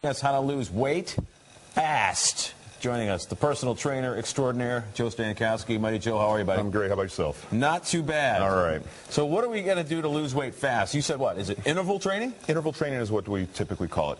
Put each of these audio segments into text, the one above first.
That's how to lose weight fast. Joining us, the personal trainer extraordinaire, Joe Stanikowski. Mighty Joe, how are you, buddy? I'm great. How about yourself? Not too bad. All right. So what are we going to do to lose weight fast? You said what? Is it interval training? Interval training is what we typically call it.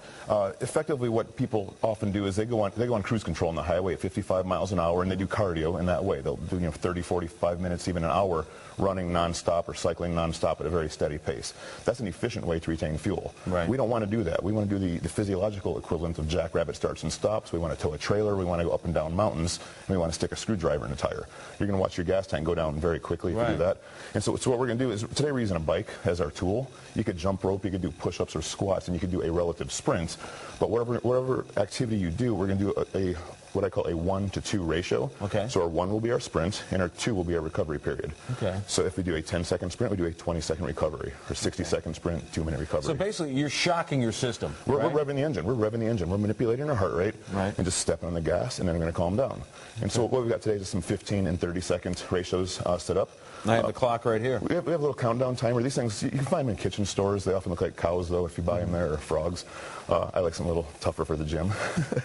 Effectively, what people often do is they go on cruise control on the highway at 55 miles an hour, and they do cardio in that way. They'll do 30, 45 minutes, even an hour, running nonstop or cycling nonstop at a very steady pace. That's an efficient way to retain fuel. Right. We don't want to do that. We want to do the physiological equivalent of jackrabbit starts and stops. We want to tow a trailer. We want to go up and down mountains. And we want to stick a screwdriver in a tire. You're going to watch your gas tank go down very quickly if you do that. And so what we're going to do is, today we're using a bike as our tool. You could jump rope, you could do push-ups or squats, and you could do a relative sprint. But whatever activity you do, we're going to do what I call a 1-to-2 ratio. Okay. So our 1 will be our sprint, and our 2 will be our recovery period. Okay. So if we do a 10-second sprint, we do a 20-second recovery, or 60-second sprint, 2-minute recovery. So basically, you're shocking your system. We're revving the engine. We're revving the engine. We're manipulating our heart rate, and just stepping on the gas, and then we're going to calm down. And so what we've got today is some 15 and 30-second ratios set up. I have the clock right here. We have a little countdown timer. These things, you can find them in kitchen stores. They often look like cows, though, if you buy them there, or frogs. I like something a little tougher for the gym.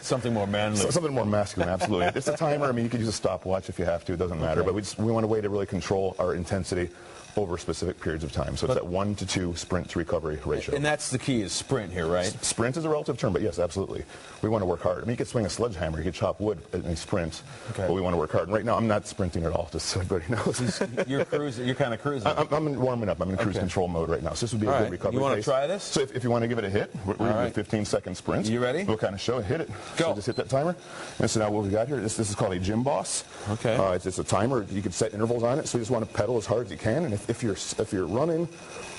Something more manly. Something more masculine, absolutely. It's a timer. I mean, you could use a stopwatch if you have to. It doesn't matter. But we want a way to really control our intensity over specific periods of time. So it's that 1-to-2 sprint to recovery ratio. And that's the key, is sprint here, right? Sprint is a relative term, but yes, absolutely. We want to work hard. I mean, you could swing a sledgehammer, you could chop wood in a sprint, but we want to work hard. And right now, I'm not sprinting at all, just so everybody knows. You're cruising. You're kind of cruising. I'm warming up. I'm in cruise control mode right now. So this would be a good recovery. You want to try this? So if you want to give it a hit, we're going to do a 15-second sprint. You ready? We'll kind of show it. Hit it. Go. So just hit that timer. And so now what we got here, this is called a Gym Boss. Okay. It's a timer. You can set intervals on it. So you just want to pedal as hard as you can. And if you're running,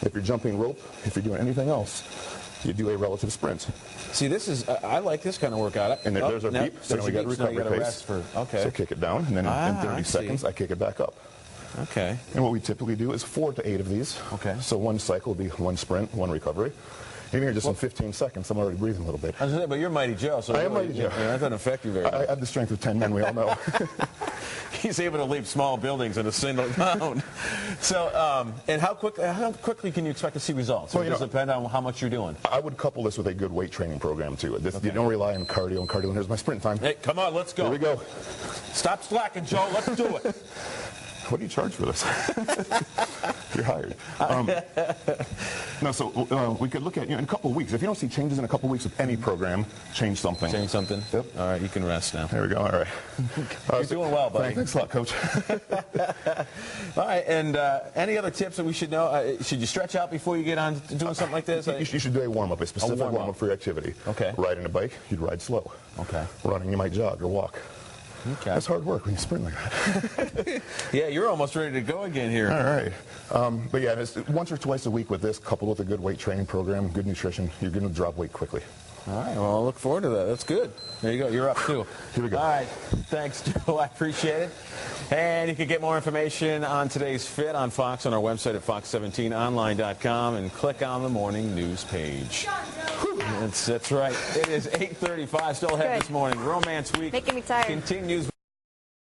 if you're jumping rope, if you're doing anything else, you do a relative sprint. See, this is, I like this kind of workout. And there's our beep, so now we got recovery pace. So kick it down, and then in 30 seconds, I kick it back up. Okay. And what we typically do is 4 to 8 of these. Okay. So one cycle will be 1 sprint, 1 recovery. Even here, just in 15 seconds, I'm already breathing a little bit. But you're Mighty Joe, so I am Mighty Joe. That doesn't affect you very much. I have the strength of 10 men, we all know. He's able to leap small buildings in a single bound. So, and how quickly can you expect to see results? Well, does it depend on how much you're doing? I would couple this with a good weight training program, too. You don't rely on cardio and cardio. And here's my sprint time. Hey, come on, let's go. Here we go. Stop slacking, Joe. Let's do it. What do you charge for this? You're hired. No, so we could look at, in a couple of weeks. If you don't see changes in a couple of weeks with any program, change something. Change something? Yep. All right, you can rest now. There we go. All right. You're doing well, buddy. Thanks a lot, Coach. All right, and any other tips that we should know? Should you stretch out before you get on to doing something like this? You should do a warm-up, a specific warm-up for your activity. Okay. Riding a bike, you'd ride slow. Okay. Running, you might jog or walk. Okay. That's hard work when you sprint like that. Yeah, you're almost ready to go again here. All right. But yeah, once or twice a week with this, coupled with a good weight training program, good nutrition, you're going to drop weight quickly. All right. Well, I'll look forward to that. That's good. There you go. You're up, too. Here we go. All right. Thanks, Joe. I appreciate it. And you can get more information on today's Fit on Fox on our website at fox17online.com and click on the morning news page. That's right. It is 8:35. Still ahead this morning. Romance Week making me tired. Continues.